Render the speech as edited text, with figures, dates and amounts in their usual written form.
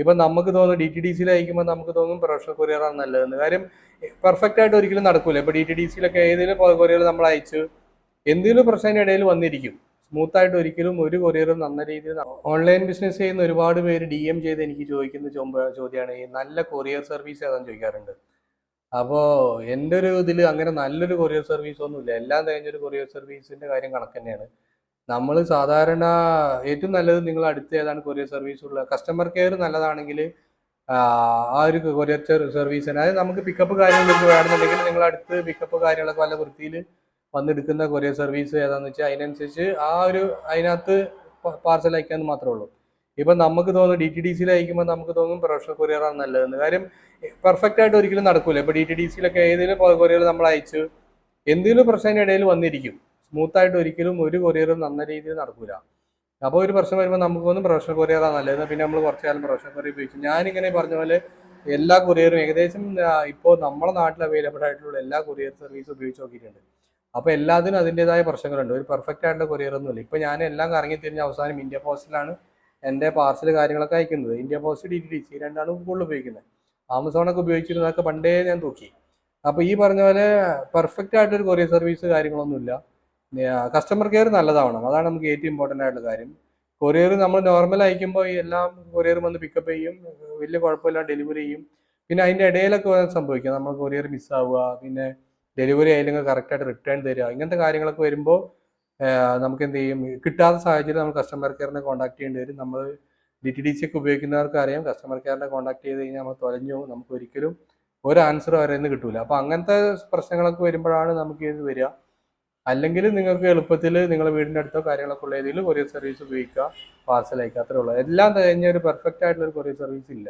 ഇപ്പം നമുക്ക് തോന്നും ഡി ടി ഡി സിയിൽ അയക്കുമ്പോൾ നമുക്ക് തോന്നും പ്രൊഫഷണൽ കൊറിയറാണ് നല്ലതെന്ന്. കാര്യം പെർഫെക്റ്റ് ആയിട്ട് ഒരിക്കലും നടക്കൂല. ഇപ്പോൾ ഡി ടി ഡി സിയിലൊക്കെ ഏതെങ്കിലും കൊറിയർ നമ്മൾ അയച്ചു എന്തെങ്കിലും പ്രശ്നം അതിൻ്റെ ഇടയിൽ വന്നിരിക്കും. സ്മൂത്തായിട്ട് ഒരിക്കലും ഒരു കൊറിയറും നല്ല രീതിയിൽ ഓൺലൈൻ ബിസിനസ് ചെയ്യുന്ന ഒരുപാട് പേര് ഡി എം ചെയ്ത് എനിക്ക് ചോദിക്കുന്ന ചോദ്യമാണ് ഈ നല്ല കൊറിയർ സർവീസ് ഏതാണെന്ന് ചോദിക്കാറുണ്ട്. അപ്പോൾ എൻ്റെ ഒരു ഇതിൽ അങ്ങനെ നല്ലൊരു കൊറിയർ സർവീസ് ഒന്നുമില്ല. എല്ലാം കഴിഞ്ഞൊരു കൊറിയർ സർവീസിൻ്റെ കാര്യം കണക്ക് തന്നെയാണ്. നമ്മൾ സാധാരണ ഏറ്റവും നല്ലത് നിങ്ങൾ അടുത്ത് ഏതാണ് കൊറിയർ സർവീസ് ഉള്ള കസ്റ്റമർ കെയർ നല്ലതാണെങ്കിൽ ആ ഒരു കൊറിയർ സർവീസ് അതായത് നമുക്ക് പിക്കപ്പ് കാര്യങ്ങളൊക്കെ വേണമെന്നുണ്ടെങ്കിൽ നിങ്ങൾ അടുത്ത് പിക്കപ്പ് കാര്യങ്ങളൊക്കെ നല്ല വൃത്തിയിൽ വന്നെടുക്കുന്ന കൊറിയർ സർവീസ് ഏതാണെന്ന് വെച്ചാൽ അതിനനുസരിച്ച് അതിനകത്ത് പാർസൽ അയക്കാമെന്ന് മാത്രമേ ഉള്ളൂ. ഇപ്പം നമുക്ക് തോന്നും ഡി ടി ഡി സിയിൽ അയക്കുമ്പോൾ നമുക്ക് തോന്നും പ്രൊഫഷണൽ കൊറിയറാണ് നല്ലതെന്ന്. കാര്യം പെർഫെക്റ്റ് ആയിട്ട് ഒരിക്കലും നടക്കൂല. ഇപ്പോൾ ഡി ടി ഡി സിയിലൊക്കെ ഏതെങ്കിലും കൊറിയർ നമ്മൾ അയച്ചു എന്തെങ്കിലും പ്രശ്നം അതിൻ്റെ ഇടയിൽ വന്നിരിക്കും. സ്മൂത്തായിട്ട് ഒരിക്കലും ഒരു കൊറിയറും നല്ല രീതിയിൽ നടക്കൂല. അപ്പോൾ ഒരു പ്രശ്നം വരുമ്പോൾ നമുക്ക് തോന്നും പ്രൊഫഷണൽ കൊറിയറാണ് നല്ലത്. പിന്നെ നമ്മൾ കുറച്ച് കാലം പ്രൊഫഷണൽ കൊറിയർ ഉപയോഗിച്ചു. ഞാനിങ്ങനെ പറഞ്ഞ പോലെ എല്ലാ കൊറിയറും ഏകദേശം ഇപ്പോൾ നമ്മുടെ നാട്ടിൽ അവൈലബിൾ ആയിട്ടുള്ള എല്ലാ കൊറിയർ സർവീസും ഉപയോഗിച്ച് നോക്കിയിട്ടുണ്ട്. അപ്പോൾ എല്ലാത്തിനും അതിൻ്റെതായ പ്രശ്നങ്ങളുണ്ട്. ഒരു പെർഫെക്റ്റ് ആയിട്ടുള്ള കൊറിയർ ഒന്നുമില്ല. ഇപ്പോൾ ഞാൻ എല്ലാം കറങ്ങി തിരിഞ്ഞ് അവസാനം ഇന്ത്യ പോസ്റ്റിലാണ് എൻ്റെ പാർസൽ കാര്യങ്ങളൊക്കെ അയക്കുന്നത്. India post D T D C രണ്ടാണ് കൂടുതൽ ഉപയോഗിക്കുന്നത്. ആമസോണൊക്കെ ഉപയോഗിച്ചിരുന്നതൊക്കെ പണ്ടേ ഞാൻ തൂക്കി. അപ്പോൾ ഈ പറഞ്ഞ പോലെ പെർഫെക്റ്റ് ആയിട്ടൊരു കൊറിയർ സർവീസ് കാര്യങ്ങളൊന്നുമില്ല. കസ്റ്റമർ കെയർ നല്ലതാവണം. അതാണ് നമുക്ക് ഏറ്റവും ഇമ്പോർട്ടൻ്റ് ആയിട്ടുള്ള കാര്യം. കൊറിയർ നമ്മൾ നോർമൽ അയക്കുമ്പോൾ ഈ എല്ലാം കൊറിയർ വന്ന് പിക്കപ്പ് ചെയ്യും, വലിയ കുഴപ്പമില്ല, ഡെലിവറി ചെയ്യും. പിന്നെ അതിൻ്റെ ഇടയിലൊക്കെ സംഭവിക്കുക നമ്മൾ കൊറിയർ മിസ്സാവുക, പിന്നെ ഡെലിവറി ആയില്ലെങ്കിൽ കറക്റ്റായിട്ട് റിട്ടേൺ തരിക, ഇങ്ങനത്തെ കാര്യങ്ങളൊക്കെ വരുമ്പോൾ നമുക്ക് എന്ത് ചെയ്യും, കിട്ടാത്ത സാഹചര്യം നമ്മൾ കസ്റ്റമർ കെയറിനെ കോൺടാക്ട് ചെയ്യേണ്ടി വരും. നമ്മൾ ഡി ടി ഡി സി ഒക്കെ ഉപയോഗിക്കുന്നവർക്ക് അറിയാം, കസ്റ്റമർ കെയറിനെ കോൺടാക്ട് ചെയ്ത് കഴിഞ്ഞാൽ നമ്മൾ തൊലഞ്ഞു പോകും. നമുക്ക് ഒരിക്കലും ഒരു ആൻസർ അവരെ നിന്ന് കിട്ടൂല. അപ്പോൾ അങ്ങനത്തെ പ്രശ്നങ്ങളൊക്കെ വരുമ്പോഴാണ് നമുക്ക് ഇത് വരിക. അല്ലെങ്കിൽ നിങ്ങൾക്ക് എളുപ്പത്തിൽ നിങ്ങളുടെ വീടിൻ്റെ അടുത്തോ കാര്യങ്ങളൊക്കെ ഉള്ള ഏതെങ്കിലും കൊറിയർ സർവീസ് ഉപയോഗിക്കുക, പാർസൽ അയക്കുക, അത്രേ ഉള്ളൂ. എല്ലാം കഴിഞ്ഞ ഒരു പെർഫെക്റ്റ് ആയിട്ടുള്ള ഒരു കൊറിയർ സർവീസ് ഇല്ല.